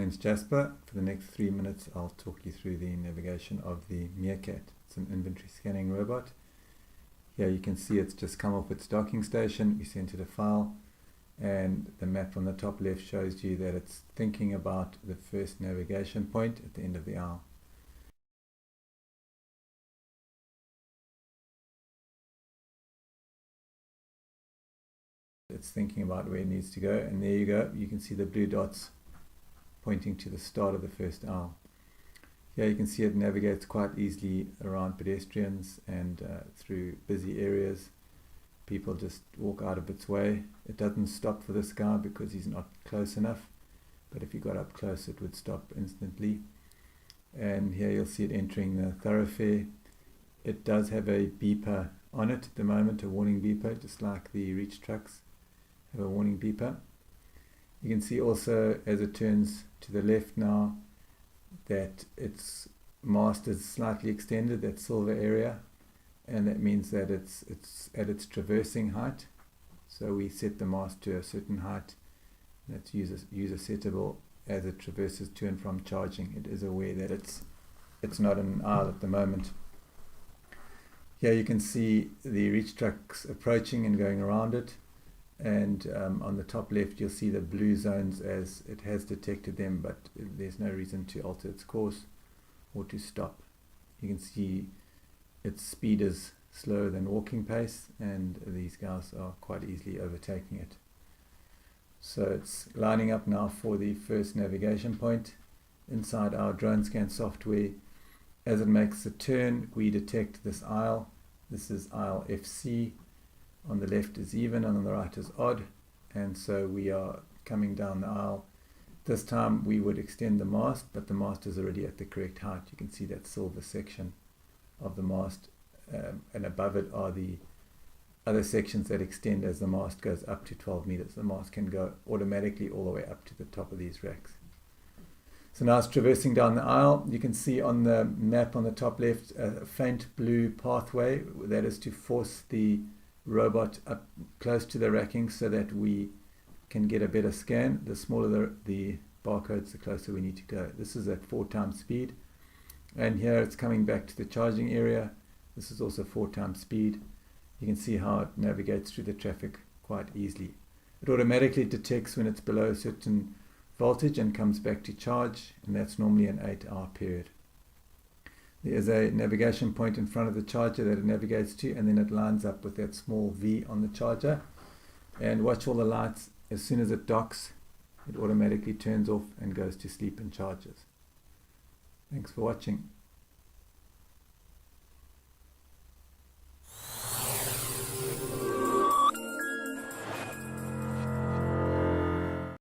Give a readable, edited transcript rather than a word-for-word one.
name's Jasper. For the next 3 minutes I'll talk you through the navigation of the Meerkat. It's an inventory scanning robot. Here you can see it's just come off its docking station. You sent it a file, and the map on the top left shows you that it's thinking about the first navigation point at the end of the aisle. It's thinking about where it needs to go, and there you go. You can see the blue dots pointing to the start of the first aisle. Here you can see it navigates quite easily around pedestrians and through busy areas. People just walk out of its way. It doesn't stop for this guy because he's not close enough, but if you got up close it would stop instantly. And here you'll see it entering the thoroughfare. It does have a beeper on it at the moment, a warning beeper, just like the reach trucks have a warning beeper. You can see also as it turns to the left now that its mast is slightly extended, that silver area, and that means that it's at its traversing height. So we set the mast to a certain height that's user settable as it traverses to and from charging. It is aware that it's not in an aisle at the moment. Here you can see the reach trucks approaching and going around it, and on the top left you'll see the blue zones as it has detected them, but there's no reason to alter its course or to stop. You can see its speed is slower than walking pace, and these guys are quite easily overtaking it. So it's lining up now for the first navigation point. Inside our DroneScan software, as it makes a turn, we detect this aisle. This is aisle FC. On the left is even and on the right is odd, and so we are coming down the aisle. This time we would extend the mast, but the mast is already at the correct height. You can see that silver section of the mast, and above it are the other sections that extend as the mast goes up to 12 meters. The mast can go automatically all the way up to the top of these racks. So now it's traversing down the aisle. You can see on the map on the top left a faint blue pathway. That is to force the robot up close to the racking so that we can get a better scan. The smaller the barcodes, the closer we need to go. This is at 4 times speed, and here it's coming back to the charging area. This is also 4 times speed. You can see how it navigates through the traffic quite easily. It automatically detects when it's below a certain voltage and comes back to charge, and that's normally an 8-hour period. There is a navigation point in front of the charger that it navigates to, and then it lines up with that small V on the charger. And watch all the lights. As soon as it docks, it automatically turns off and goes to sleep and charges. Thanks for watching.